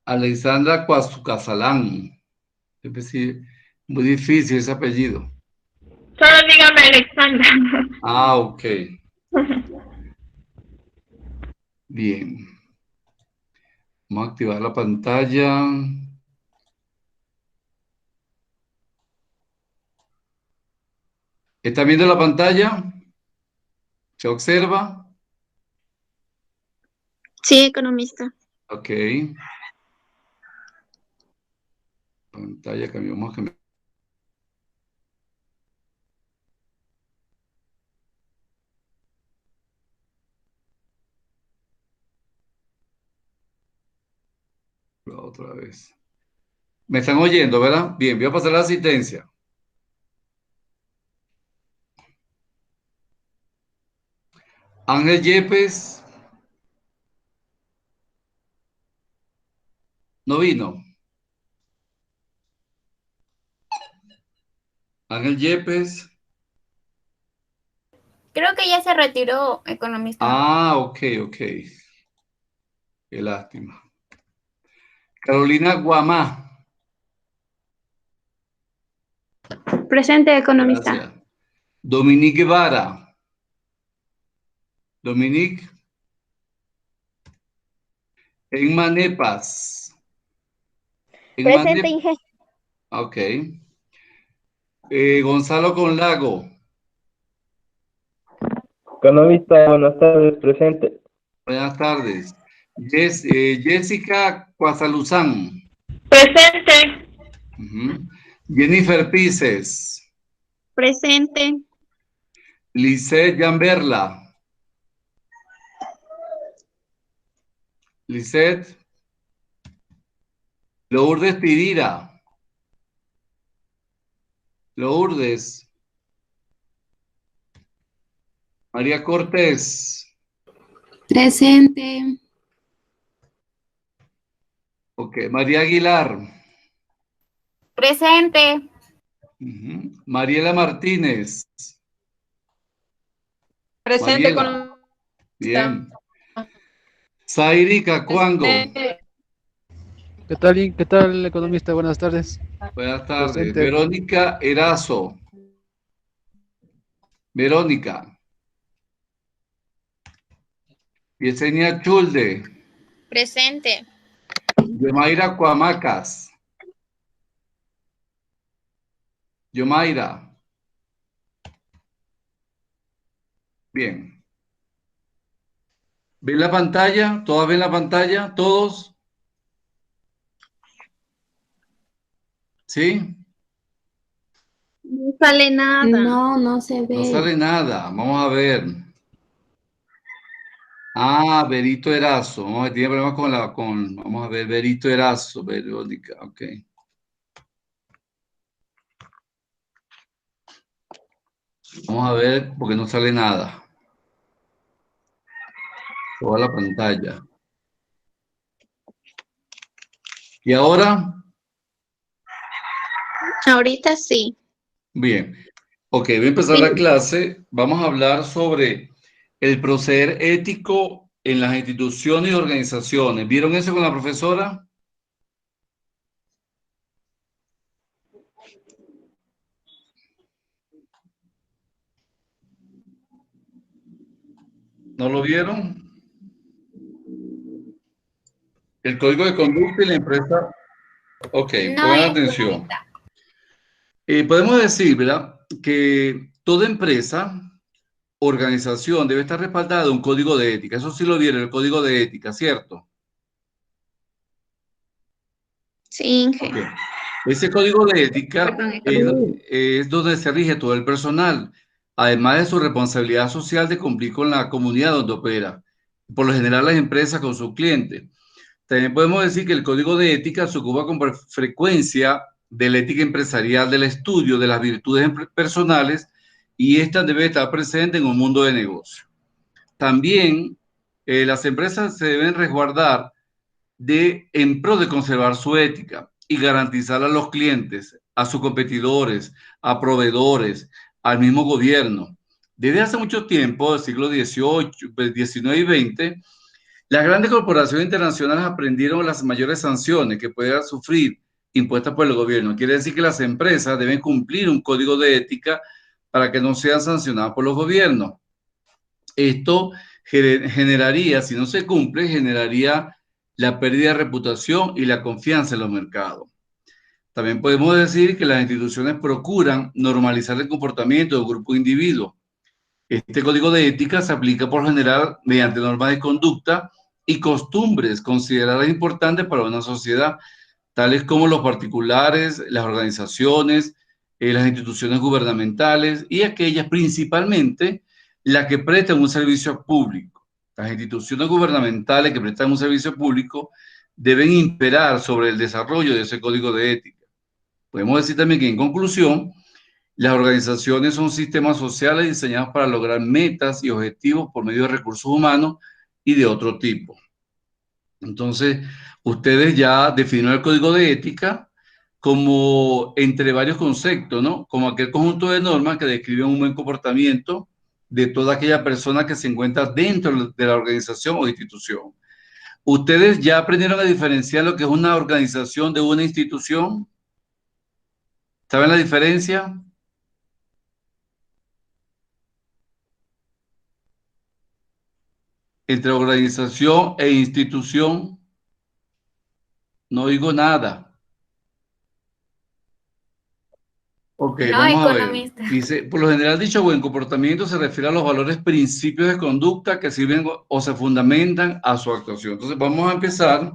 Alexandra Cuazucasalán. Es decir, muy difícil ese apellido. Solo dígame Alexandra. Ah, ok. Bien. Vamos a activar la pantalla. ¿Está viendo la pantalla? ¿Se observa? Sí, economista. Ok. Pantalla, cambiamos. Otra vez. ¿Me están oyendo, verdad? Bien, voy a pasar la asistencia. Ángel Yepes. No vino. Ángel Yepes. Creo que ya se retiró, economista. Ah, ok, ok. Qué lástima. Carolina Guamá. Presente, economista. Gracias. Dominique Vara. Dominique. Emma Nepas. Emma Presente, Inge. Ok. Gonzalo Conlago. Economista, buenas tardes, presente. Buenas tardes. Jessica Cuazaluzán. Presente. Jennifer Pises. Presente. Lisette Jamberla. Lisette. Lourdes Pirira. Lourdes. María Cortés. Presente. Ok. María Aguilar. Presente. Mariela Martínez. Presente, Mariela. economista. Bien. Zairi Cacuango. ¿Qué tal, economista? Buenas tardes. Buenas tardes. Presente. Verónica Erazo. Verónica. Yesenia Chulde. Presente. Yomaira Cuamacas. Yomaira. Bien. ¿Ven la pantalla? ¿Todas ven la pantalla? ¿Todos? ¿Sí? No sale nada. No, no se No ve. sale nada. Vamos a ver. Ah, Berito Erazo. Vamos a ver, tiene problemas vamos a ver, Berito Erazo, Verónica, ok. Vamos a ver, porque no sale nada. Toda la pantalla. ¿Y ahora? Ahorita sí. Bien. Ok, voy a empezar la clase. Vamos a hablar sobre el proceder ético en las instituciones y organizaciones. ¿Vieron eso con la profesora? ¿No lo vieron? El código de conducta y la empresa. Ok, No, pongan atención. Podemos decir, ¿verdad?, que toda empresa, organización debe estar respaldada de un código de ética. Eso sí lo vieron, el código de ética, ¿cierto? Sí, Inge. Okay. Ese código de ética Perdón, es donde se rige todo el personal, además de su responsabilidad social de cumplir con la comunidad donde opera. Por lo general, las empresas con sus clientes. También podemos decir que el código de ética se ocupa con frecuencia de la ética empresarial, del estudio de las virtudes personales, y esta debe estar presente en un mundo de negocio. También las empresas se deben resguardar en pro de conservar su ética y garantizar a los clientes, a sus competidores, a proveedores, al mismo gobierno. Desde hace mucho tiempo, del siglo XVIII, XIX y XX, Las grandes corporaciones internacionales aprendieron las mayores sanciones que puedan sufrir impuestas por el gobierno. Quiere decir que las empresas deben cumplir un código de ética para que no sean sancionadas por los gobiernos. Esto generaría, si no se cumple, generaría la pérdida de reputación y la confianza en los mercados. También podemos decir que las instituciones procuran normalizar el comportamiento de un grupo de individuos. Este código de ética se aplica por lo general mediante normas de conducta y costumbres consideradas importantes para una sociedad, tales como los particulares, las organizaciones, las instituciones gubernamentales y aquellas principalmente las que prestan un servicio público. Las instituciones gubernamentales que prestan un servicio público deben imperar sobre el desarrollo de ese código de ética. Podemos decir también que, en conclusión, las organizaciones son sistemas sociales diseñados para lograr metas y objetivos por medio de recursos humanos y de otro tipo. Entonces, ustedes ya definieron el código de ética como entre varios conceptos, ¿no? Como aquel conjunto de normas que describen un buen comportamiento de toda aquella persona que se encuentra dentro de la organización o institución. ¿Ustedes ya aprendieron a diferenciar lo que es una organización de una institución? ¿Saben la diferencia? Entre organización e institución. No oigo nada. Ok, No, vamos a ver. economista. Dice, por lo general, dicho buen comportamiento se refiere a los valores, principios de conducta que sirven o se fundamentan a su actuación. Entonces, vamos a empezar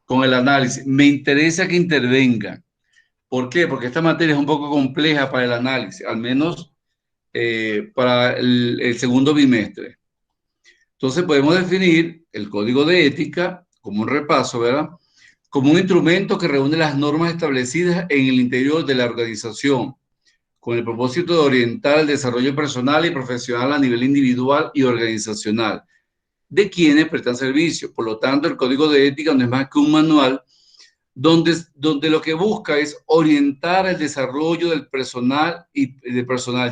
con el análisis. Me interesa que intervengan. ¿Por qué? Porque esta materia es un poco compleja para el análisis, al menos para el segundo bimestre. Entonces, podemos definir el código de ética como un repaso, ¿verdad? Como un instrumento que reúne las normas establecidas en el interior de la organización, con el propósito de orientar el desarrollo personal y profesional a nivel individual y organizacional de quienes prestan servicio. Por lo tanto, el código de ética no es más que un manual donde lo que busca es orientar el desarrollo del personal,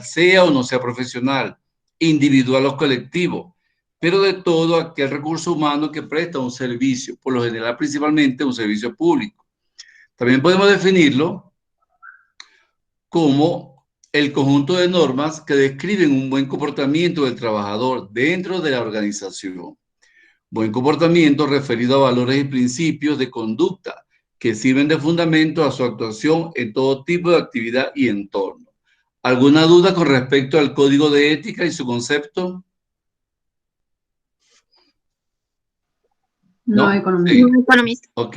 sea o no sea profesional, individual o colectivo, pero de todo aquel recurso humano que presta un servicio, por lo general principalmente un servicio público. También podemos definirlo como el conjunto de normas que describen un buen comportamiento del trabajador dentro de la organización. Buen comportamiento referido a valores y principios de conducta que sirven de fundamento a su actuación en todo tipo de actividad y entorno. ¿Alguna duda con respecto al código de ética y su concepto? No, Sí. economista. Ok.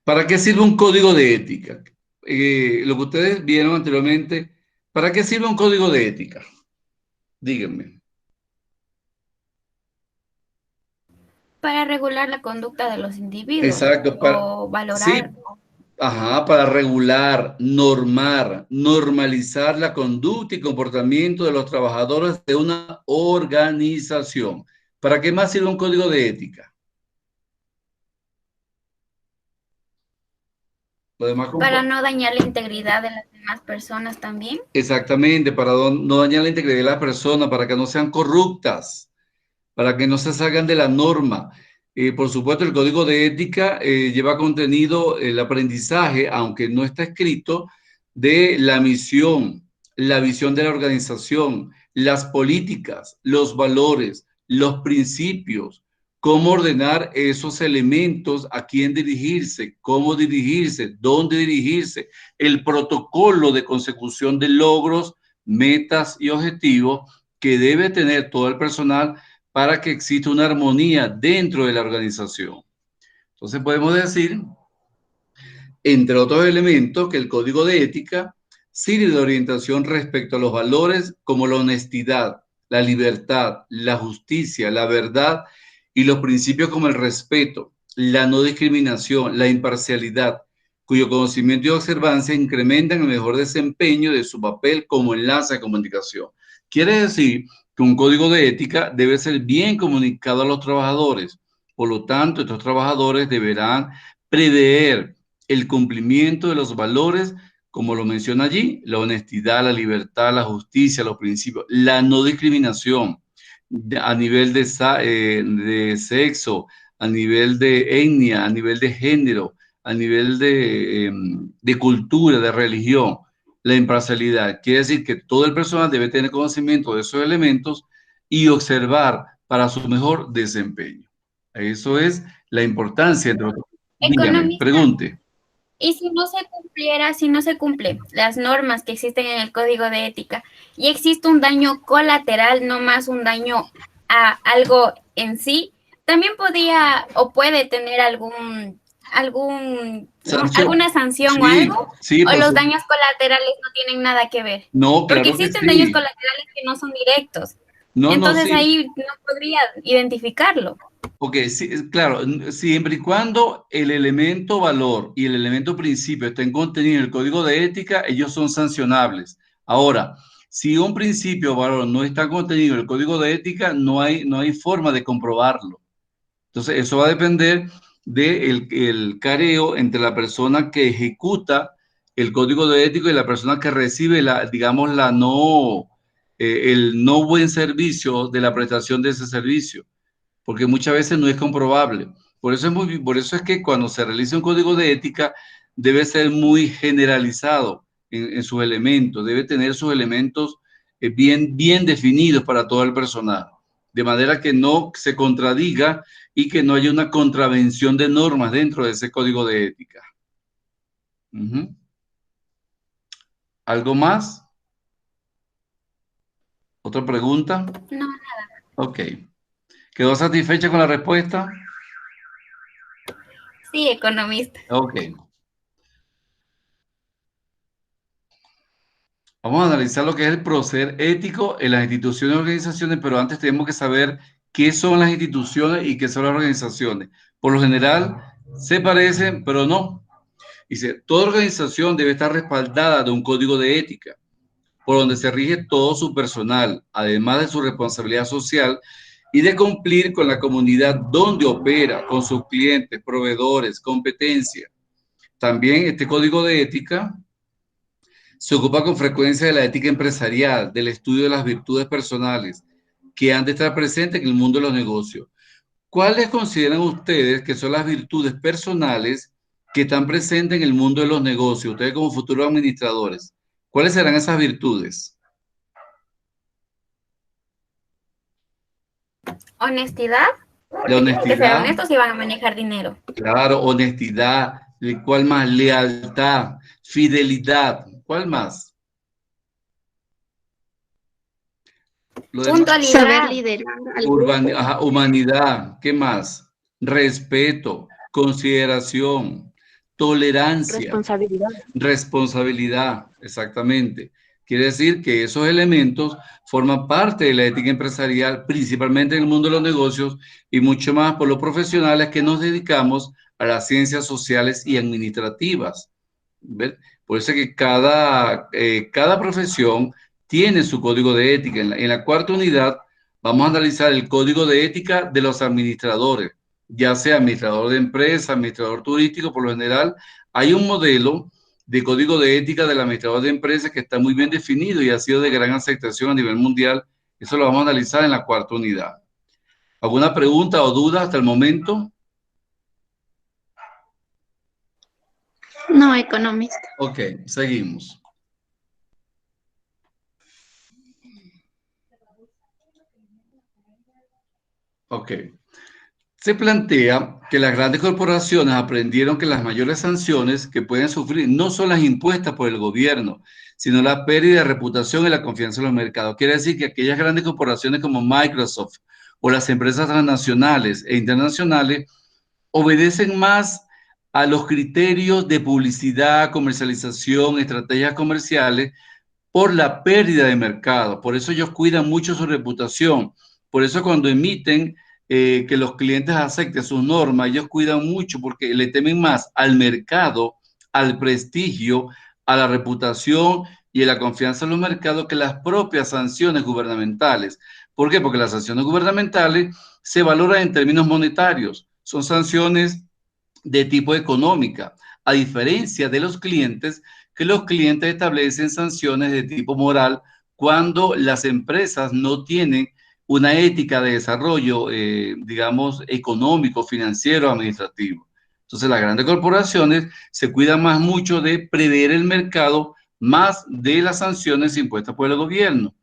¿Para qué sirve un código de ética? Lo que ustedes vieron anteriormente, ¿para qué sirve un código de ética? Díganme. Para regular la conducta de los individuos. Exacto. O valorar. Sí, para regular, normalizar la conducta y comportamiento de los trabajadores de una organización. ¿Para qué más sirve un código de ética? Para no dañar la integridad de las demás personas también. Exactamente, para no dañar la integridad de las personas, para que no sean corruptas, para que no se salgan de la norma. Por supuesto, el código de ética lleva contenido el aprendizaje, aunque no está escrito, de la misión, la visión de la organización, las políticas, los valores, los principios, cómo ordenar esos elementos, a quién dirigirse, cómo dirigirse, dónde dirigirse, el protocolo de consecución de logros, metas y objetivos que debe tener todo el personal para que exista una armonía dentro de la organización. Entonces podemos decir, entre otros elementos, que el código de ética sirve de orientación respecto a los valores como la honestidad, la libertad, la justicia, la verdad y los principios como el respeto, la no discriminación, la imparcialidad, cuyo conocimiento y observancia incrementan el mejor desempeño de su papel como enlace de comunicación. Quiere decir que un código de ética debe ser bien comunicado a los trabajadores. Por lo tanto, estos trabajadores deberán prever el cumplimiento de los valores, como lo menciona allí, la honestidad, la libertad, la justicia, los principios, la no discriminación, a nivel de sexo, a nivel de etnia, a nivel de género, a nivel de cultura, de religión, la imparcialidad. Quiere decir que todo el personal debe tener conocimiento de esos elementos y observar para su mejor desempeño. Eso es la importancia. Dígame, Economista, pregunte. y si no se cumple las normas que existen en el Código de Ética y existe un daño colateral, no más un daño a algo en sí, también podría o puede tener alguna sanción o Sí, algo, sí, o por los su- daños colaterales no tienen nada que ver, No, porque claro que existen daños sí. colaterales que no son directos. No, no, Entonces sí. ahí no podría identificarlo. Ok, sí, claro, siempre y cuando el elemento valor y el elemento principio estén contenidos en el código de ética, ellos son sancionables. Ahora, si un principio o valor no está contenido en el código de ética, no hay forma de comprobarlo. Entonces, eso va a depender del el careo entre la persona que ejecuta el código de ética y la persona que recibe digamos, el no buen servicio de la prestación de ese servicio, porque muchas veces no es comprobable. Por eso es que cuando se realiza un código de ética debe ser muy generalizado en sus elementos, debe tener sus elementos bien definidos para todo el personal, de manera que no se contradiga y que no haya una contravención de normas dentro de ese código de ética. Ujú. ¿Algo más? ¿Otra pregunta? No, Ok. ¿Quedó satisfecha con la respuesta? sí, economista. Ok. Vamos a analizar lo que es el proceder ético en las instituciones y organizaciones, pero antes tenemos que saber qué son las instituciones y qué son las organizaciones. Por lo general, se parecen, pero no. Dice, toda organización debe estar respaldada de un código de ética, por donde se rige todo su personal, además de su responsabilidad social y de cumplir con la comunidad donde opera, con sus clientes, proveedores, competencia. También este código de ética se ocupa con frecuencia de la ética empresarial, del estudio de las virtudes personales que han de estar presentes en el mundo de los negocios. ¿Cuáles consideran ustedes que son las virtudes personales que están presentes en el mundo de los negocios? Ustedes como futuros administradores, ¿cuáles serán esas virtudes? Honestidad, La porque tienen que ser honestidad, honestos y van a manejar dinero. claro, honestidad, ¿cuál más? Lealtad, fidelidad, ¿cuál más? Lo demás. Saber Puntualidad, liderar al grupo. Humanidad, ¿qué más? Respeto, consideración, tolerancia, Responsabilidad. responsabilidad, exactamente. Quiere decir que esos elementos forman parte de la ética empresarial, principalmente en el mundo de los negocios y mucho más por los profesionales que nos dedicamos a las ciencias sociales y administrativas. ¿Ves? Por eso es que cada profesión tiene su código de ética. En la cuarta unidad vamos a analizar el código de ética de los administradores, ya sea administrador de empresa, administrador turístico, por lo general hay un modelo de código de ética del administrador de empresas que está muy bien definido y ha sido de gran aceptación a nivel mundial. Eso lo vamos a analizar en la cuarta unidad. ¿Alguna pregunta o duda hasta el momento? No, economista. Ok, seguimos. Ok. Se plantea que las grandes corporaciones aprendieron que las mayores sanciones que pueden sufrir no son las impuestas por el gobierno, sino la pérdida de reputación y la confianza en los mercados. Quiere decir que aquellas grandes corporaciones como Microsoft o las empresas transnacionales e internacionales obedecen más a los criterios de publicidad, comercialización, estrategias comerciales por la pérdida de mercado. Por eso ellos cuidan mucho su reputación. Por eso cuando emiten que los clientes acepten sus normas, ellos cuidan mucho porque le temen más al mercado, al prestigio, a la reputación y a la confianza en los mercados que las propias sanciones gubernamentales. ¿Por qué? Porque las sanciones gubernamentales se valoran en términos monetarios. Son sanciones de tipo económica, a diferencia de los clientes, que los clientes establecen sanciones de tipo moral cuando las empresas no tienen una ética de desarrollo, digamos, económico, financiero, administrativo. Entonces, las grandes corporaciones se cuidan más mucho de prever el mercado más de las sanciones impuestas por el gobierno.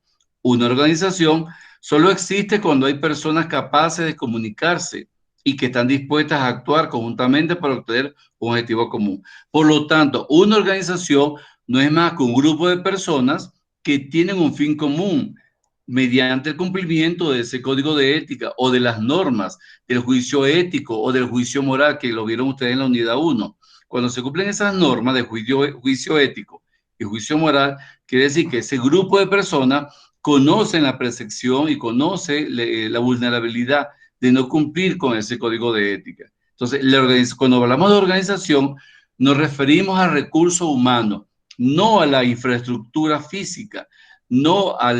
Una organización solo existe cuando hay personas capaces de comunicarse y que están dispuestas a actuar conjuntamente para obtener un objetivo común. Por lo tanto, una organización no es más que un grupo de personas que tienen un fin común mediante el cumplimiento de ese código de ética o de las normas del juicio ético o del juicio moral que lo vieron ustedes en la unidad 1. Cuando se cumplen esas normas de juicio ético y juicio moral, quiere decir que ese grupo de personas conocen la percepción y conoce la vulnerabilidad de no cumplir con ese código de ética. Entonces, cuando hablamos de organización, nos referimos al recurso humano, no a la infraestructura física, no a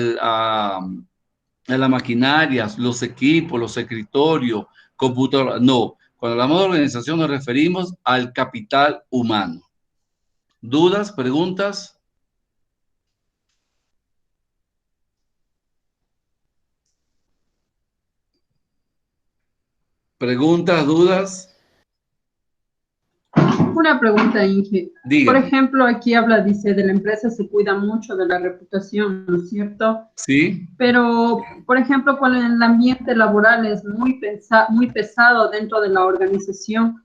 las maquinarias, los equipos, los escritorios, computadoras. No, cuando hablamos de organización nos referimos al capital humano. ¿Dudas? ¿Preguntas? ¿Preguntas? ¿Dudas? Una pregunta, Inge. Dígame. Por ejemplo, aquí habla, dice, de la empresa se cuida mucho de la reputación, ¿no es cierto? Sí. Pero, por ejemplo, cuando el ambiente laboral es muy pesado dentro de la organización,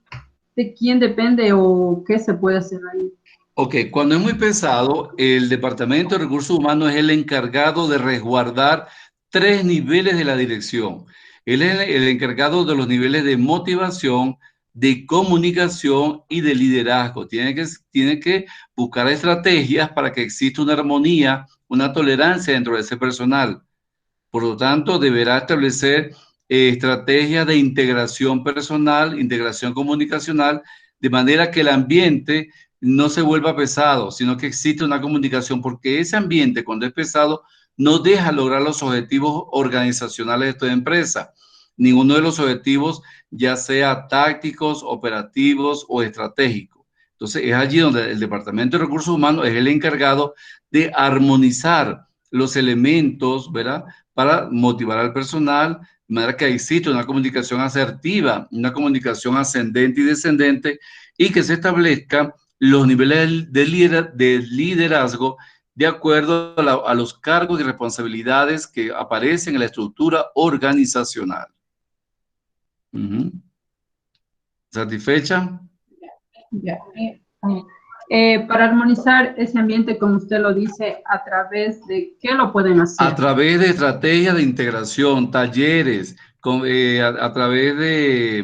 ¿de quién depende o qué se puede hacer ahí? Ok, cuando es muy pesado, el Departamento de Recursos Humanos es el encargado de resguardar 3 niveles de la dirección. Él es el encargado de los niveles de motivación, de comunicación y de liderazgo. Tiene que buscar estrategias para que exista una armonía, una tolerancia dentro de ese personal. Por lo tanto, deberá establecer estrategias de integración personal, integración comunicacional, de manera que el ambiente no se vuelva pesado, sino que existe una comunicación, porque ese ambiente, cuando es pesado, no deja lograr los objetivos organizacionales de toda empresa. Ninguno de los objetivos, ya sea tácticos, operativos o estratégicos. Entonces, es allí donde el Departamento de Recursos Humanos es el encargado de armonizar los elementos, ¿verdad?, para motivar al personal, de manera que existe una comunicación asertiva, una comunicación ascendente y descendente, y que se establezcan los niveles de liderazgo de acuerdo a los cargos y responsabilidades que aparecen en la estructura organizacional. ¿Satisfecha? Ya. Para armonizar ese ambiente, como usted lo dice, ¿a través de qué lo pueden hacer? A través de estrategias de integración, talleres, a través de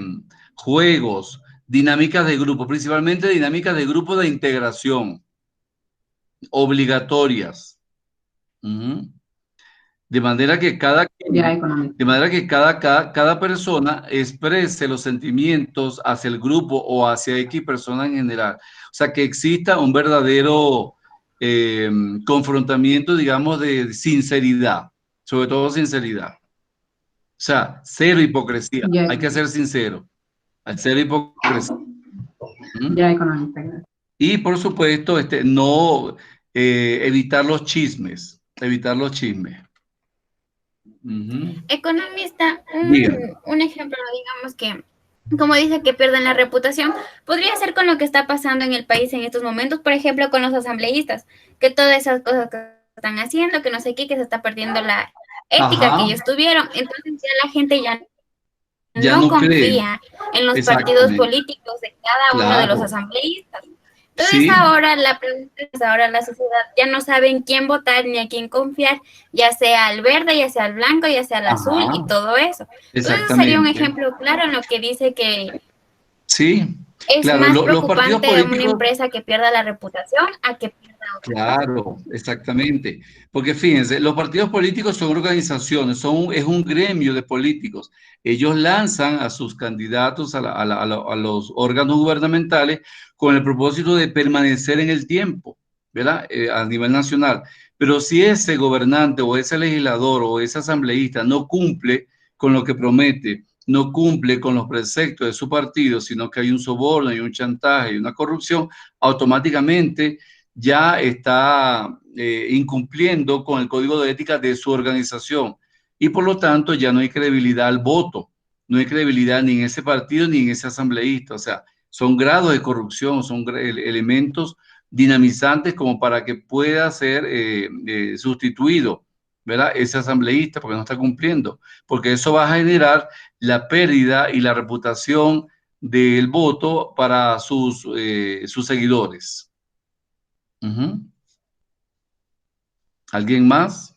juegos, dinámicas de grupo, principalmente dinámicas de grupo de integración, obligatorias. De manera que cada persona exprese los sentimientos hacia el grupo o hacia X persona en general. O sea, que exista un verdadero confrontamiento, digamos, de sinceridad, sobre todo sinceridad. O sea, cero hipocresía. Hay que ser sincero. Cero hipocresía. Ya, económica. Y por supuesto, no evitar los chismes. Evitar los chismes. Economista, un ejemplo, digamos que, como dice que pierden la reputación, podría ser con lo que está pasando en el país en estos momentos, por ejemplo, con los asambleístas, que todas esas cosas que están haciendo, que no sé qué, que se está perdiendo la ética que ellos tuvieron. Entonces ya la gente ya no confía en los partidos políticos de cada uno de los asambleístas. Entonces ahora la pregunta es, ahora la sociedad ya no saben quién votar ni a quién confiar, ya sea al verde, ya sea al blanco, ya sea al azul y todo eso. Entonces sería un ejemplo claro en lo que dice que es más preocupante una empresa que pierda la reputación a que pierda otra. Claro, exactamente. Porque fíjense, los partidos políticos son organizaciones, es un gremio de políticos. Ellos lanzan a sus candidatos a los órganos gubernamentales con el propósito de permanecer en el tiempo, ¿verdad? A nivel nacional. Pero si ese gobernante o ese legislador o ese asambleísta no cumple con lo que promete, no cumple con los preceptos de su partido, sino que hay un soborno, hay un chantaje, hay una corrupción, automáticamente ya está incumpliendo con el código de ética de su organización. y por lo tanto ya no hay credibilidad al voto, no hay credibilidad ni en ese partido ni en ese asambleísta. O sea, son grados de corrupción, son elementos dinamizantes como para que pueda ser sustituido, ¿verdad? Ese asambleísta porque no está cumpliendo, porque eso va a generar la pérdida y la reputación del voto para sus seguidores. ¿Alguien más?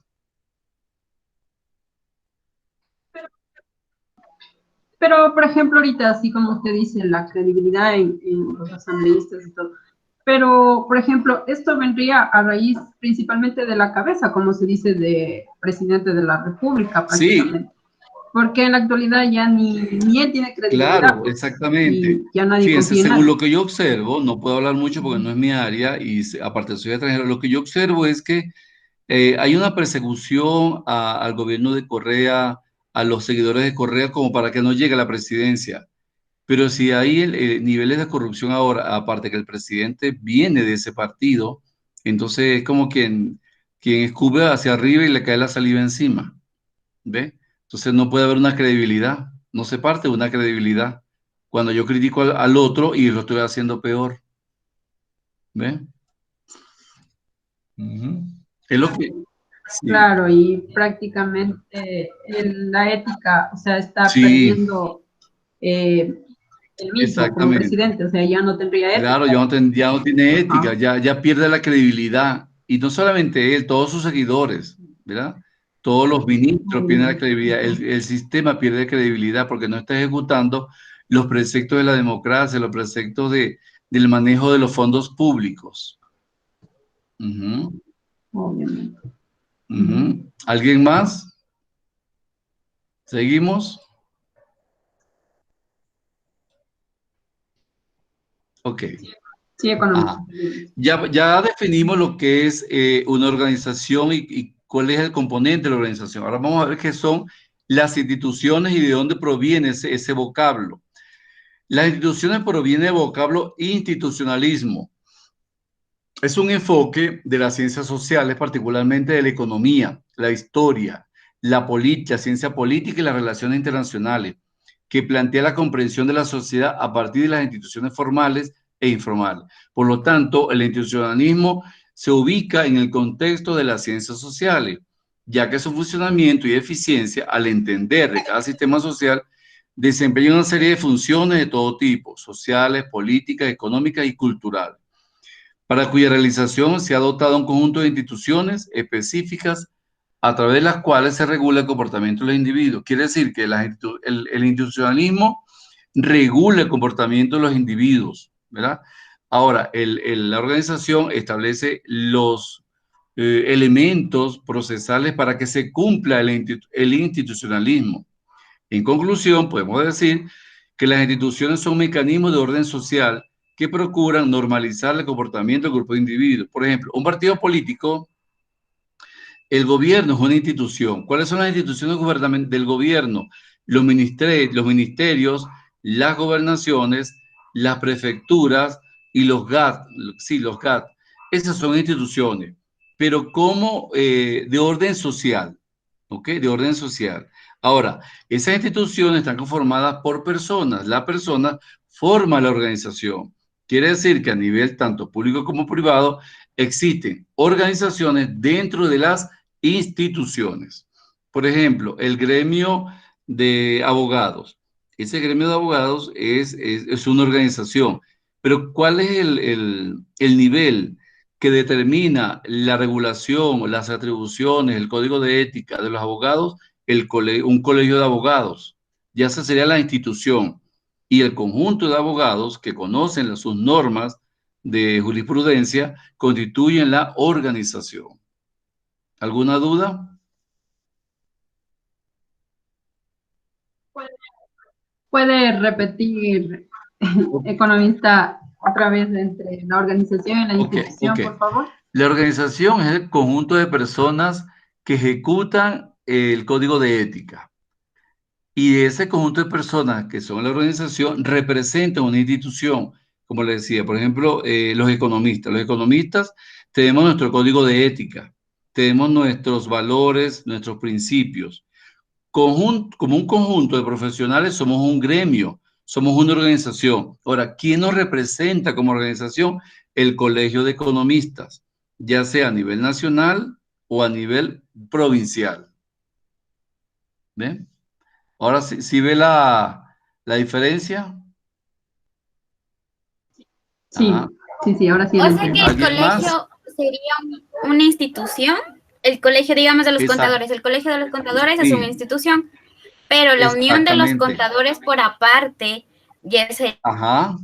Pero, por ejemplo, ahorita, así como usted dice, la credibilidad en los asambleístas y todo. Pero, por ejemplo, esto vendría a raíz principalmente de la cabeza, como se dice, de presidente de la República, prácticamente. Sí. Porque en la actualidad ya ni él tiene credibilidad. Claro, exactamente. Ya nadie Fíjense, confía en según nada. lo que yo observo, no puedo hablar mucho porque no es mi área y aparte soy extranjero, lo que yo observo es que hay una persecución al gobierno de Correa, a los seguidores de Correa, como para que no llegue a la presidencia. Pero si hay niveles de corrupción ahora, aparte que el presidente viene de ese partido, entonces es como quien escupe hacia arriba y le cae la saliva encima. ¿Ve? Entonces no puede haber una credibilidad, no se parte de una credibilidad cuando yo critico al otro y lo estoy haciendo peor. ¿Ve? Es lo que... Sí. Claro, y prácticamente la ética, o sea, está perdiendo el mismo como presidente, o sea, ya no tendría ética. Claro, ya no tiene ética, ya pierde la credibilidad. Y no solamente él, todos sus seguidores, ¿verdad? Todos los ministros pierden la credibilidad, el sistema pierde credibilidad porque no está ejecutando los preceptos de la democracia, los preceptos del manejo de los fondos públicos. Obviamente. ¿Alguien más? ¿Seguimos? Ok. Sí, económico. Ya definimos lo que es una organización y cuál es el componente de la organización. Ahora vamos a ver qué son las instituciones y de dónde proviene ese vocablo. Las instituciones provienen del vocablo institucionalismo. Es un enfoque de las ciencias sociales, particularmente de la economía, la historia, la ciencia política y las relaciones internacionales, que plantea la comprensión de la sociedad a partir de las instituciones formales e informales. Por lo tanto, el institucionalismo se ubica en el contexto de las ciencias sociales, ya que su funcionamiento y eficiencia, al entender de cada sistema social, desempeña una serie de funciones de todo tipo, sociales, políticas, económicas y culturales, para cuya realización se ha dotado un conjunto de instituciones específicas a través de las cuales se regula el comportamiento de los individuos. Quiere decir que el institucionalismo regula el comportamiento de los individuos, ¿verdad? Ahora, la organización establece los elementos procesales para que se cumpla el institucionalismo. En conclusión, podemos decir que las instituciones son mecanismos de orden social que procuran normalizar el comportamiento del grupo de individuos. Por ejemplo, un partido político, el gobierno es una institución. ¿Cuáles son las instituciones gubernamentales del gobierno? Los ministerios, las gobernaciones, las prefecturas y los GAT. Sí, los GAT. Esas son instituciones, pero como de orden social, ¿ok? De orden social. Ahora, esas instituciones están conformadas por personas. La persona forma la organización. Quiere decir que a nivel tanto público como privado existen organizaciones dentro de las instituciones. Por ejemplo, el gremio de abogados. Ese gremio de abogados es una organización. Pero ¿cuál es el nivel que determina la regulación, las atribuciones, el código de ética de los abogados? Un colegio de abogados. Ya esa sería la institución. Y el conjunto de abogados que conocen sus normas de jurisprudencia constituyen la organización. ¿Alguna duda? ¿Puede repetir, economista, otra vez entre la organización y la institución, por favor? La organización es el conjunto de personas que ejecutan el código de ética. Y ese conjunto de personas que son la organización representan una institución, como les decía, por ejemplo, los economistas. Los economistas tenemos nuestro código de ética, tenemos nuestros valores, nuestros principios. como un conjunto de profesionales somos un gremio, somos una organización. Ahora, ¿quién nos representa como organización? El Colegio de Economistas, ya sea a nivel nacional o a nivel provincial. ¿Ven? Ahora sí ve la diferencia. Sí, Ajá. sí, ahora sí O lo sea que entiendo. el ¿Alguien más? colegio sería una institución, el colegio, digamos, de los Exacto. contadores, el colegio de los contadores es Sí. una institución, pero la unión de los Exactamente. contadores por aparte ya es Ajá.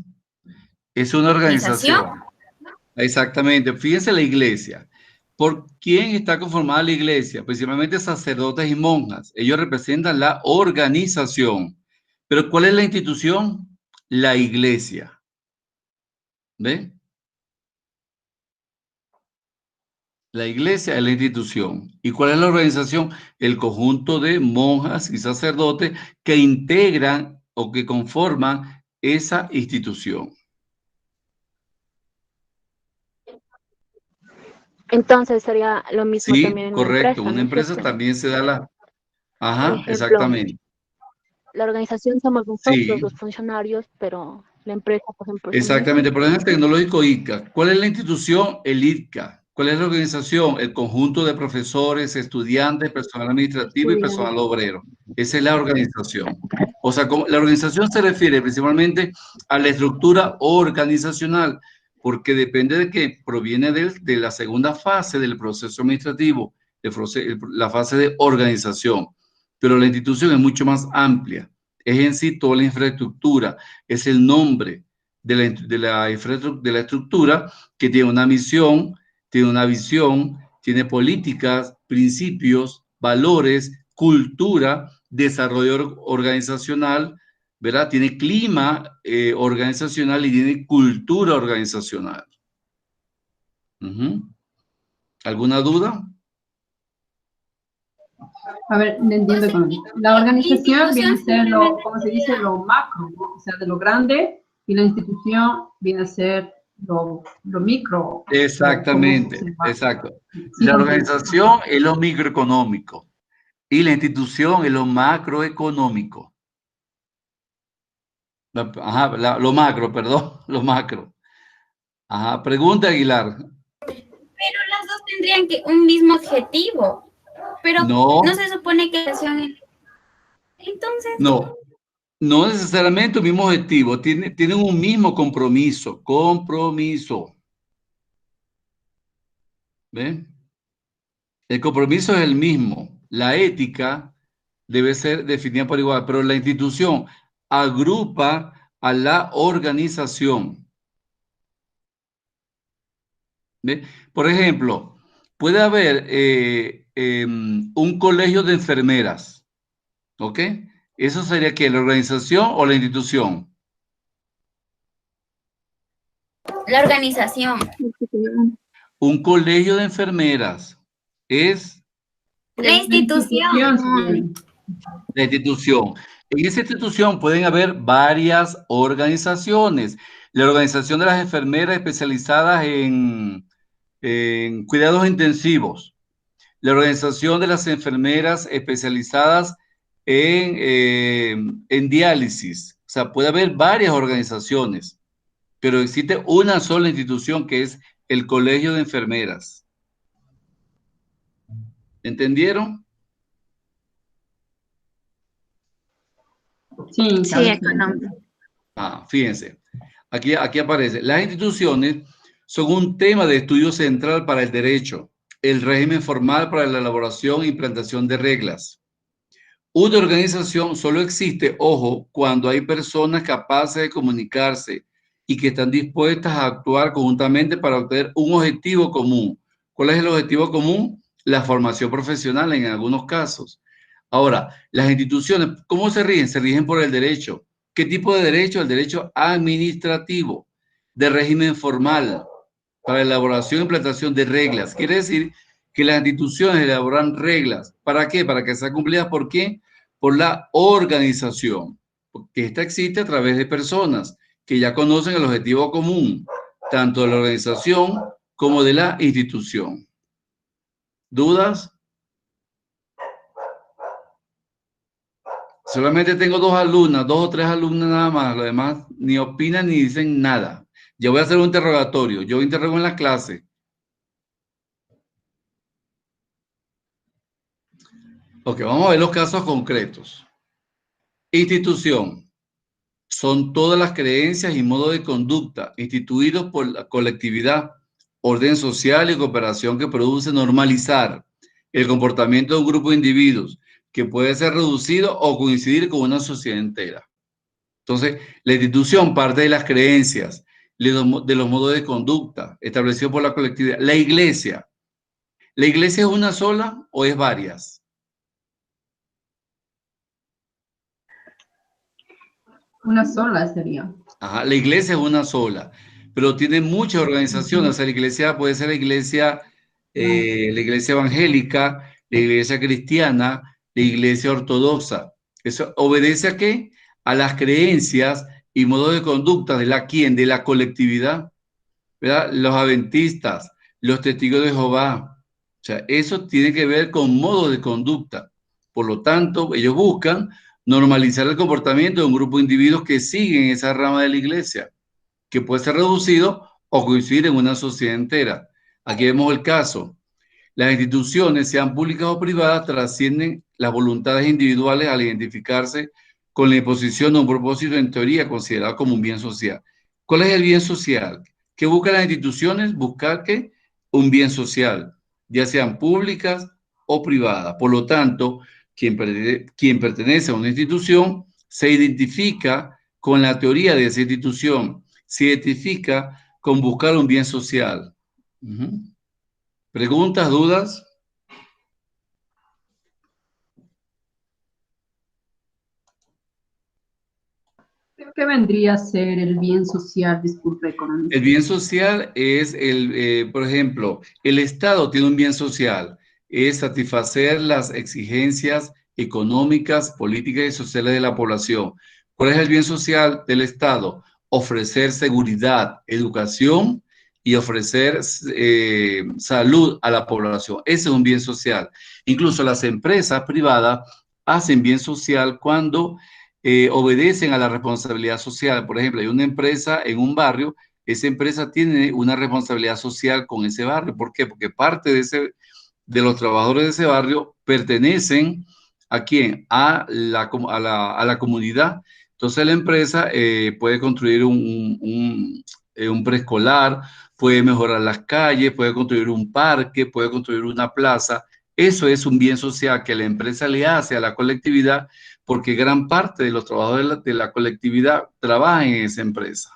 Es una organización. Exactamente. Fíjense la iglesia. ¿Por quién está conformada la iglesia? Principalmente sacerdotes y monjas. Ellos representan la organización. Pero ¿cuál es la institución? La iglesia. ¿Ve? La iglesia es la institución. ¿Y cuál es la organización? El conjunto de monjas y sacerdotes que integran o que conforman esa institución. Entonces sería lo mismo Sí, también en una correcto. empresa, Una ¿no es empresa cierto? también se da la... Por Ajá, ejemplo, exactamente. la organización somos nosotros, Sí, los funcionarios, pero la empresa, por ejemplo, es una exactamente. Por ejemplo, el institución. tecnológico ITCA. ¿Cuál es la institución? El ITCA. ¿Cuál es la organización? El conjunto de profesores, estudiantes, personal administrativo y Estudiantes. personal obrero. Esa es la organización. O sea, la organización se refiere principalmente a la estructura organizacional, porque depende de que proviene de la segunda fase del proceso administrativo, la fase de organización. Pero la institución es mucho más amplia. Es en sí toda la infraestructura, es el nombre de la estructura que tiene una misión, tiene una visión, tiene políticas, principios, valores, cultura, desarrollo organizacional, ¿verdad? Tiene clima organizacional y tiene cultura organizacional. ¿Alguna duda? A ver, no O entiendo sea, economía. La organización viene institución a ser lo, simplemente como se dice, sería, lo macro, ¿no? O sea, de lo grande, y la institución viene a ser lo micro, o cómo Exactamente, se va. exacto. Sí, La lo entiendo. organización es lo microeconómico y la institución es lo macroeconómico. Ajá, lo macro, perdón, lo macro. Ajá, pregunta Aguilar. pero las dos tendrían que un mismo objetivo, pero No, no se supone que entonces, no, no necesariamente un mismo objetivo, tienen un mismo compromiso, ¿ven? El compromiso es el mismo, la ética debe ser definida por igual, pero la institución agrupa a la organización. ¿Ve? Por ejemplo, puede haber un colegio de enfermeras, ¿ok? ¿Eso sería qué? ¿La organización o la institución? la organización, Un colegio de enfermeras es la La institución, institución. la institución. En esa institución pueden haber varias organizaciones. La organización de las enfermeras especializadas en cuidados intensivos. La organización de las enfermeras especializadas en diálisis. O sea, puede haber varias organizaciones, pero existe una sola institución que es el Colegio de Enfermeras. ¿Entendieron? Sí, Sí, ahora sí lo económico. entiendo. Fíjense, aquí aparece. Las instituciones son un tema de estudio central para el derecho, el régimen formal para la elaboración e implantación de reglas. Una organización solo existe, ojo, cuando hay personas capaces de comunicarse y que están dispuestas a actuar conjuntamente para obtener un objetivo común. ¿Cuál es el objetivo común? La formación profesional en algunos casos. Ahora, las instituciones, ¿cómo se rigen? Se rigen por el derecho. ¿Qué tipo de derecho? El derecho administrativo, de régimen formal, para elaboración e implantación de reglas. Quiere decir que las instituciones elaboran reglas. ¿Para qué? Para que sean cumplidas. ¿Por qué? Por la organización. Porque esta existe a través de personas que ya conocen el objetivo común, tanto de la organización como de la institución. ¿Dudas? Solamente tengo dos alumnas, dos o tres alumnas nada más. Los demás ni opinan ni dicen nada. Yo voy a hacer un interrogatorio. Yo interrogo en la clase. Ok, vamos a ver los casos concretos. Institución. Son todas las creencias y modos de conducta instituidos por la colectividad, orden social y cooperación que produce normalizar el comportamiento de un grupo de individuos que puede ser reducido o coincidir con una sociedad entera. Entonces, la institución parte de las creencias, de los modos de conducta establecidos por la colectividad. ¿La iglesia es una sola o es varias? Una sola sería. Ajá, la iglesia es una sola, pero tiene muchas organizaciones. O sea, la iglesia puede ser la iglesia evangélica, la iglesia cristiana, la iglesia ortodoxa. ¿Eso obedece a qué? A las creencias y modos de conducta de de la colectividad, ¿verdad? Los adventistas, los testigos de Jehová. O sea, eso tiene que ver con modos de conducta. Por lo tanto, ellos buscan normalizar el comportamiento de un grupo de individuos que siguen esa rama de la iglesia, que puede ser reducido o coincidir en una sociedad entera. Aquí vemos el caso. Las instituciones, sean públicas o privadas, trascienden las voluntades individuales al identificarse con la imposición de un propósito en teoría considerado como un bien social. ¿Cuál es el bien social? ¿Qué buscan las instituciones? Buscar que un bien social, ya sean públicas o privadas. Por lo tanto, quien pertenece a una institución se identifica con la teoría de esa institución, se identifica con buscar un bien social. ¿Preguntas, dudas? ¿Qué vendría a ser el bien social? Disculpe, económico. El bien social es, por ejemplo, el Estado tiene un bien social, es satisfacer las exigencias económicas, políticas y sociales de la población. ¿Cuál es el bien social del Estado? Ofrecer seguridad, educación y ofrecer salud a la población. Ese es un bien social. Incluso las empresas privadas hacen bien social cuando obedecen a la responsabilidad social. Por ejemplo, hay una empresa en un barrio, esa empresa tiene una responsabilidad social con ese barrio. ¿Por qué? Porque parte de los trabajadores de ese barrio pertenecen ¿a quién? A la comunidad. Entonces la empresa puede construir un preescolar, puede mejorar las calles, puede construir un parque, puede construir una plaza. Eso es un bien social que la empresa le hace a la colectividad porque gran parte de los trabajadores de la colectividad trabajan en esa empresa.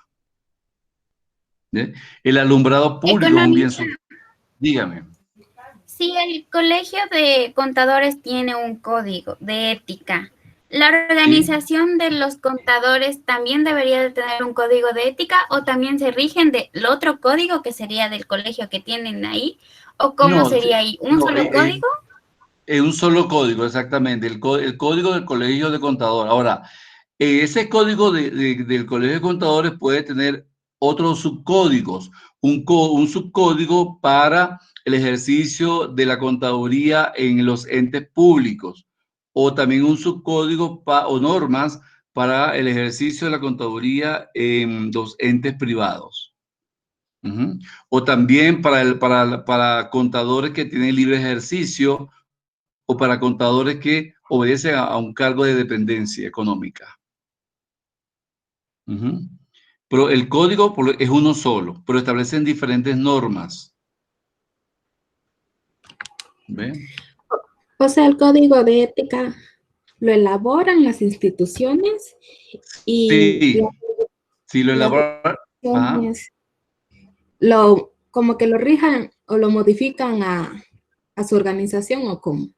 ¿Bien? El alumbrado público es un bien social. Dígame. Si el colegio de contadores tiene un código de ética, ¿la organización de los contadores también debería de tener un código de ética o también se rigen del otro código que sería del colegio que tienen ahí? ¿O cómo sería ahí? ¿Un solo código? Un solo código, exactamente, el código del colegio de contadores. Ahora, ese código del colegio de contadores puede tener otros subcódigos, un subcódigo para el ejercicio de la contaduría en los entes públicos, o también un subcódigo o normas para el ejercicio de la contaduría en los entes privados. O también para contadores que tienen libre ejercicio o para contadores que obedecen a un cargo de dependencia económica. Pero el código es uno solo, pero establecen diferentes normas. ¿Ven? O sea, el código de ética lo elaboran las instituciones y sí, lo elaboran. Como que lo rijan o lo modifican a su organización o cómo.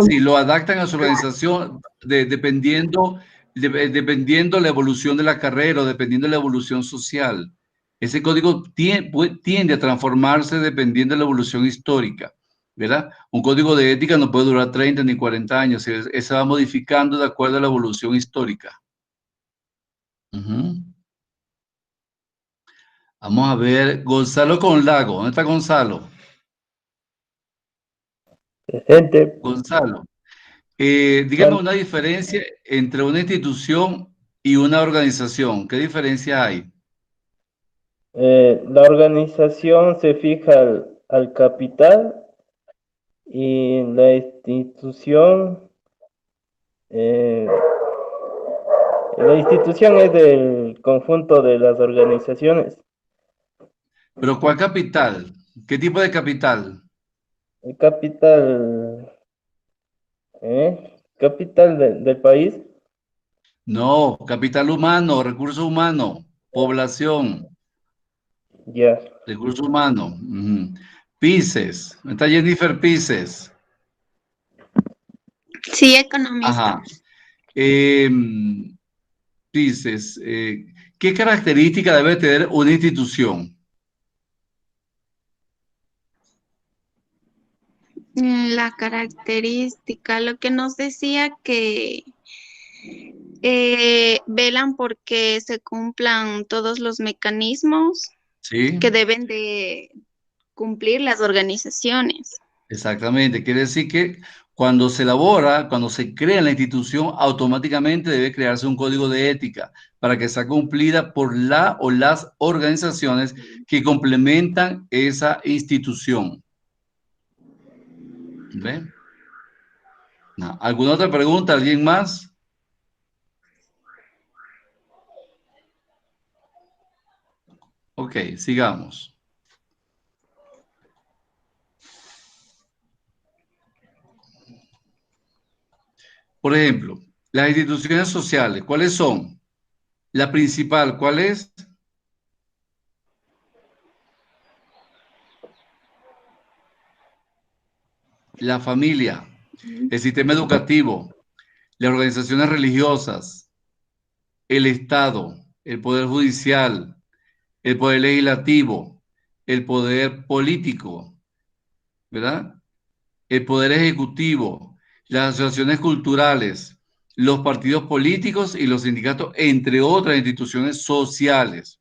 Sí, lo adaptan a su organización dependiendo la evolución de la carrera o dependiendo de la evolución social. Ese código tiende a transformarse dependiendo de la evolución histórica, ¿verdad? Un código de ética no puede durar 30 ni 40 años, se va modificando de acuerdo a la evolución histórica. Vamos a ver, Gonzalo Conlago. ¿Dónde está Gonzalo? Presente. Gonzalo. Dígame una diferencia entre una institución y una organización. ¿Qué diferencia hay? La organización se fija al capital y la eh, institución es del conjunto de las organizaciones. ¿Pero cuál capital? ¿Qué tipo de capital? El capital, capital del país. No, capital humano, recurso humano, población, Ya. recurso humano. Pises, está Jennifer Pises. Sí, economista. Ajá. Pises, ¿qué característica debe tener una institución? La característica, lo que nos decía que velan porque se cumplan todos los mecanismos Sí, que deben de cumplir las organizaciones. exactamente. Quiere decir que cuando se elabora, cuando se crea la institución, automáticamente debe crearse un código de ética para que sea cumplida por la o las organizaciones que complementan esa institución. ¿Ve? No. ¿Alguna otra pregunta? ¿Alguien más? Ok, sigamos. Por ejemplo, las instituciones sociales, ¿cuáles son? La principal, ¿cuál es? La familia, el sistema educativo, las organizaciones religiosas, el Estado, el Poder Judicial, el Poder Legislativo, el Poder Político, ¿verdad? El Poder Ejecutivo, las asociaciones culturales, los partidos políticos y los sindicatos, entre otras instituciones sociales.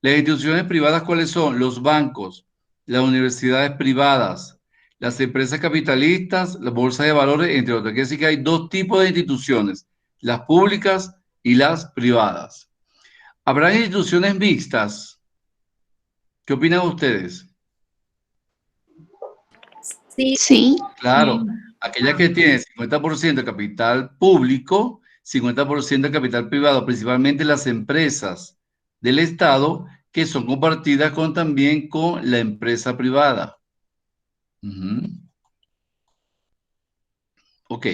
Las instituciones privadas, ¿cuáles son? Los bancos, las universidades privadas, las empresas capitalistas, las bolsas de valores, entre otras. Quiere decir que hay dos tipos de instituciones, las públicas y las privadas. ¿Habrá instituciones mixtas? ¿Qué opinan ustedes? Sí. Claro, aquellas que tienen 50% de capital público, 50% de capital privado, principalmente las empresas del Estado, que son compartidas también con la empresa privada. Ok,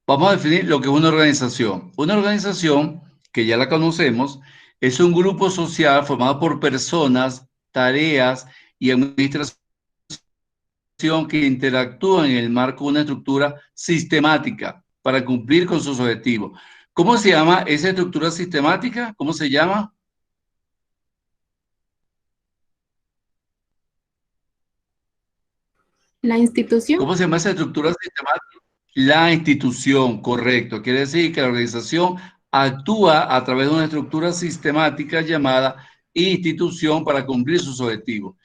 vamos a definir lo que es una organización. Una organización, que ya la conocemos, es un grupo social formado por personas, tareas y administración que interactúan en el marco de una estructura sistemática para cumplir con sus objetivos. ¿Cómo se llama esa estructura sistemática? ¿Cómo se llama? La institución. ¿Cómo se llama esa estructura sistemática? La institución, correcto. Quiere decir que la organización actúa a través de una estructura sistemática llamada institución para cumplir sus objetivos.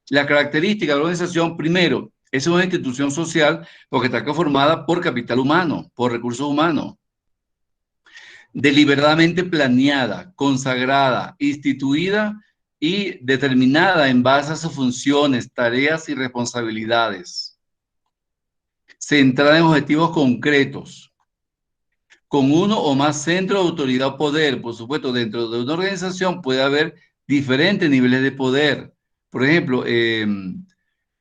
La característica de la organización, primero, es una institución social porque está conformada por capital humano, por recursos humanos, deliberadamente planeada, consagrada, instituida y determinada en base a sus funciones, tareas y responsabilidades, centrada en objetivos concretos, con uno o más centros de autoridad o poder. Por supuesto, dentro de una organización puede haber diferentes niveles de poder. Por ejemplo,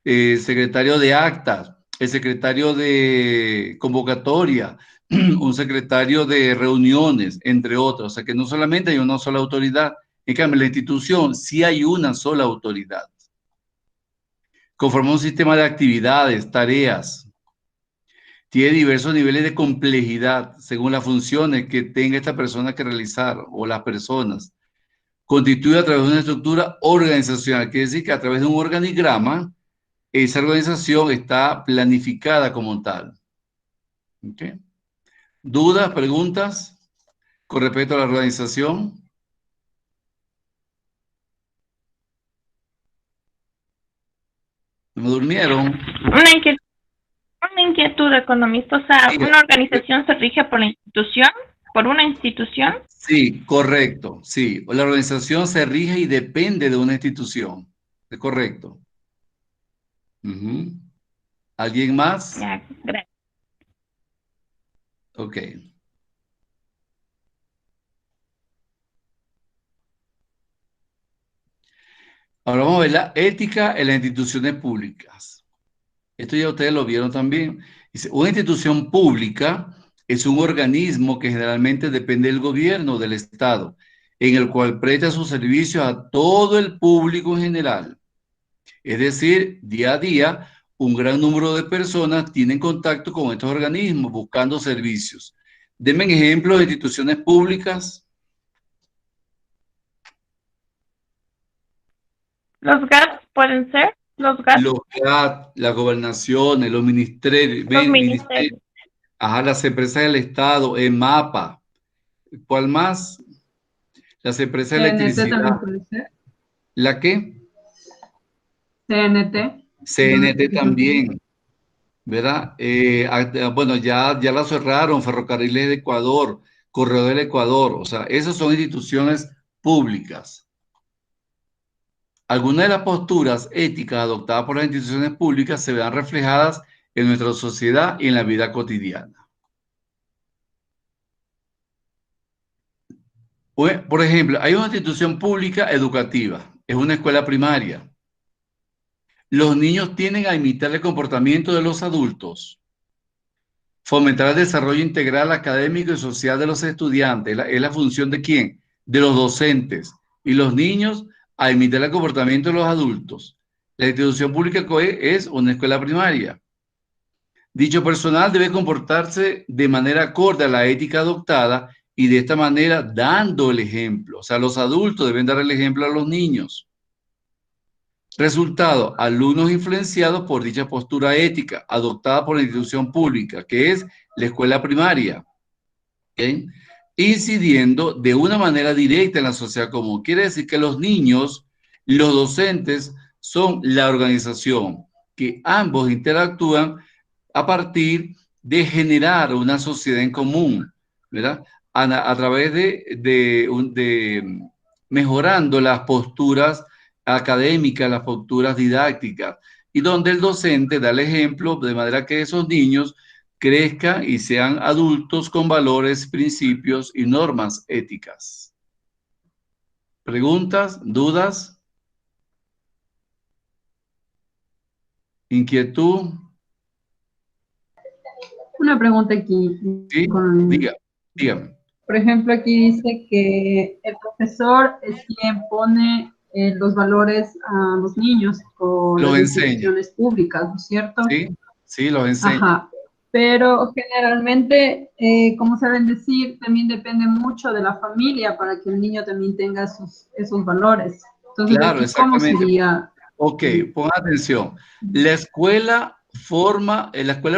secretario de actas, el secretario de convocatoria, un secretario de reuniones, entre otros. O sea que no solamente hay una sola autoridad. En cambio, en la institución sí hay una sola autoridad. Conforma un sistema de actividades, tareas. Tiene diversos niveles de complejidad según las funciones que tenga esta persona que realizar o las personas. Constituye a través de una estructura organizacional, quiere decir que a través de un organigrama, esa organización está planificada como tal. ¿Okay? ¿Dudas, preguntas con respecto a la organización? ¿Me durmieron? Una inquietud. Una inquietud, economista. O sea, ¿una organización se rige por la institución? ¿Por una institución? Sí, correcto. Sí, la organización se rige y depende de una institución. Es correcto. ¿Alguien más? Ya, gracias. Ok. Ahora vamos a ver la ética en las instituciones públicas. Esto ya ustedes lo vieron también. Dice, una institución pública es un organismo que generalmente depende del gobierno, del Estado, en el cual presta sus servicios a todo el público en general. Es decir, día a día, un gran número de personas tienen contacto con estos organismos buscando servicios. Denme ejemplos de instituciones públicas. ¿Los GATS pueden ser? ¿Los GATS? Los GAT, las gobernaciones, los ministerios, Los ministerios. ajá, las empresas del Estado, EMAPA. ¿Cuál más? Las empresas de CNT electricidad. también puede ser. ¿La qué? CNT. CNT también, ¿verdad? Bueno, ya la cerraron, Ferrocarriles de Ecuador, Correo del Ecuador, o sea, esas son instituciones públicas. Algunas de las posturas éticas adoptadas por las instituciones públicas se verán reflejadas en nuestra sociedad y en la vida cotidiana. Por ejemplo, hay una institución pública educativa, es una escuela primaria. Los niños tienden a imitar el comportamiento de los adultos. Fomentar el desarrollo integral académico y social de los estudiantes. ¿Es la función de quién? De los docentes. Y los niños a imitar el comportamiento de los adultos. La institución pública es una escuela primaria. Dicho personal debe comportarse de manera acorde a la ética adoptada y de esta manera dando el ejemplo. O sea, los adultos deben dar el ejemplo a los niños. Resultado, alumnos influenciados por dicha postura ética adoptada por la institución pública, que es la escuela primaria, ¿okay? Incidiendo de una manera directa en la sociedad común. Quiere decir que los niños, los docentes, son la organización, que ambos interactúan a partir de generar una sociedad en común, ¿verdad? A través de mejorando las posturas académicas, las posturas didácticas, y donde el docente da el ejemplo de manera que esos niños crezcan y sean adultos con valores, principios y normas éticas. ¿Preguntas? ¿Dudas? ¿Inquietud? Una pregunta aquí. Sí, dígame. Por ejemplo, aquí dice que el profesor es quien pone los valores a los niños o Los las enseña. instituciones públicas, ¿no es cierto? Sí, los enseña. Ajá. Pero generalmente, como saben decir, también depende mucho de la familia para que el niño también tenga esos valores. Entonces, claro, ¿cómo sería? Ok, pongan atención. La escuela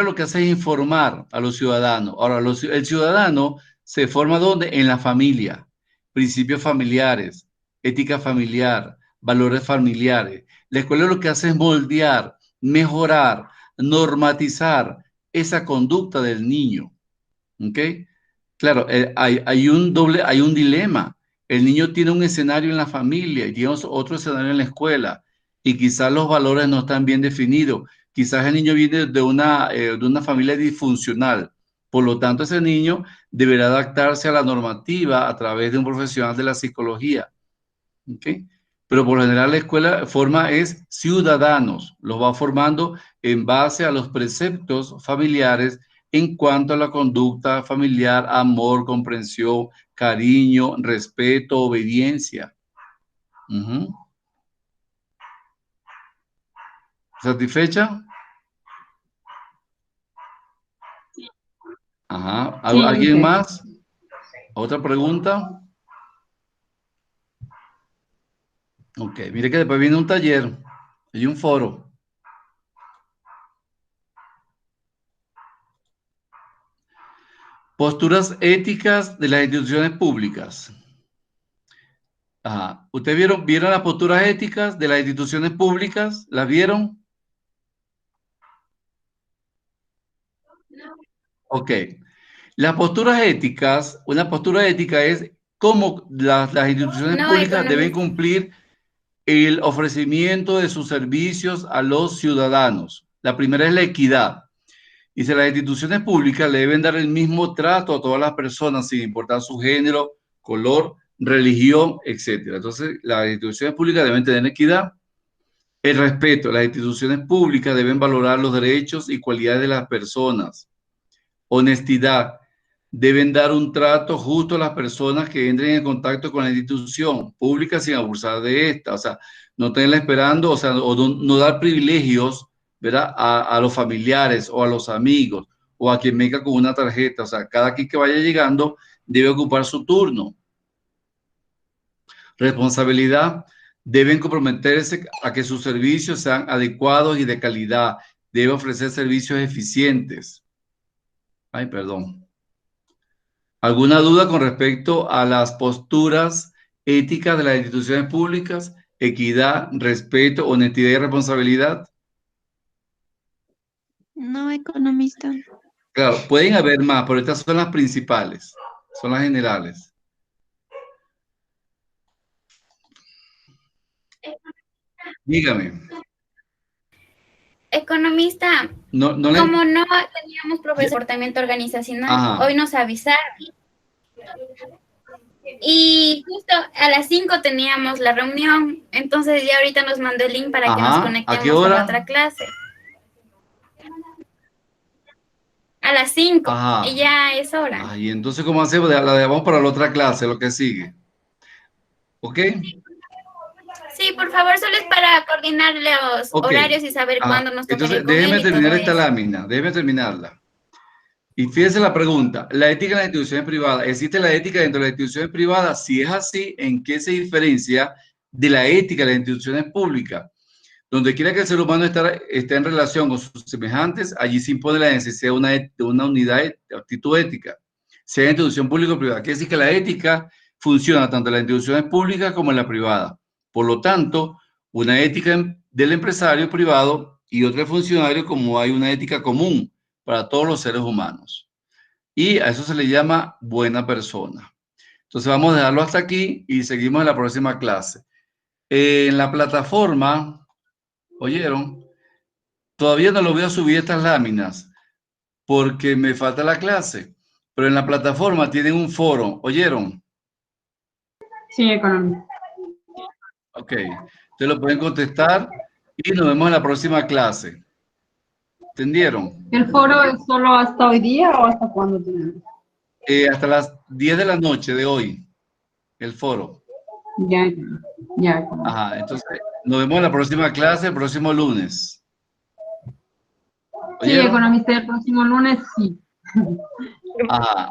lo que hace es informar a los ciudadanos. Ahora, el ciudadano se forma ¿dónde? En la familia. Principios familiares, ética familiar, valores familiares. La escuela lo que hace es moldear, mejorar, normatizar esa conducta del niño. ¿Ok? Claro, hay un dilema. El niño tiene un escenario en la familia y tiene otro escenario en la escuela y quizás los valores no están bien definidos. Quizás el niño viene de una familia disfuncional. Por lo tanto, ese niño deberá adaptarse a la normativa a través de un profesional de la psicología. ¿Okay? Pero por lo general la escuela es ciudadanos, los va formando en base a los preceptos familiares en cuanto a la conducta familiar, amor, comprensión, cariño, respeto, obediencia. ¿Satisfecha? Ajá. ¿Alguien más? ¿Otra pregunta? Ok, mire que después viene un taller y un foro. Posturas éticas de las instituciones públicas. Ajá. ¿Ustedes vieron las posturas éticas de las instituciones públicas? ¿Las vieron? Ok. Las posturas éticas, una postura ética es cómo las instituciones públicas deben cumplir el ofrecimiento de sus servicios a los ciudadanos. La primera es la equidad. Dice, las instituciones públicas le deben dar el mismo trato a todas las personas sin importar su género, color, religión, etc. Entonces, las instituciones públicas deben tener equidad. El respeto. Las instituciones públicas deben valorar los derechos y cualidades de las personas. Honestidad. Deben dar un trato justo a las personas que entren en contacto con la institución pública sin abusar de esta. O sea, no tenerla esperando, o sea, o no dar privilegios, ¿verdad? A los familiares o a los amigos o a quien venga con una tarjeta. O sea, cada quien que vaya llegando debe ocupar su turno. Responsabilidad. Deben comprometerse a que sus servicios sean adecuados y de calidad. Debe ofrecer servicios eficientes. Ay, perdón. ¿Alguna duda con respecto a las posturas éticas de las instituciones públicas? Equidad, respeto, honestidad y responsabilidad. No, economista. Claro, pueden haber más, pero estas son las principales, son las generales. Dígame. Economista, como no teníamos profesor de comportamiento organizacional, hoy nos avisaron. Y justo a las 5 teníamos la reunión, entonces ya ahorita nos mandó el link para que nos conectemos con la otra clase. A las 5, y ya es hora. Y entonces, ¿cómo hacemos? La dejamos para la otra clase, lo que sigue. ¿Ok? Sí, por favor, solo es para coordinar los horarios y saber cuándo nos toca. Entonces, déjeme terminar esta lámina, déjeme terminarla. Y fíjense la pregunta, la ética en las instituciones privadas, ¿existe la ética dentro de las instituciones privadas? Si es así, ¿en qué se diferencia de la ética de las instituciones públicas? Donde quiera que el ser humano esté en relación con sus semejantes, allí se impone la necesidad de una unidad de actitud ética, sea en institución pública o privada. Quiere decir que la ética funciona tanto en las instituciones públicas como en la privada. Por lo tanto, una ética del empresario privado y otra del funcionario, como hay una ética común para todos los seres humanos. Y a eso se le llama buena persona. Entonces vamos a dejarlo hasta aquí y seguimos en la próxima clase. En la plataforma, ¿oyeron? Todavía no lo voy a subir estas láminas porque me falta la clase, pero en la plataforma tienen un foro, ¿oyeron? Sí, economía. Ok, ustedes lo pueden contestar y nos vemos en la próxima clase. ¿Entendieron? ¿El foro es solo hasta hoy día o hasta cuándo tenemos? Hasta las 10 de la noche de hoy, el foro. Ya. Ajá, entonces nos vemos en la próxima clase, el próximo lunes. Sí, economista, el próximo lunes sí. Ajá.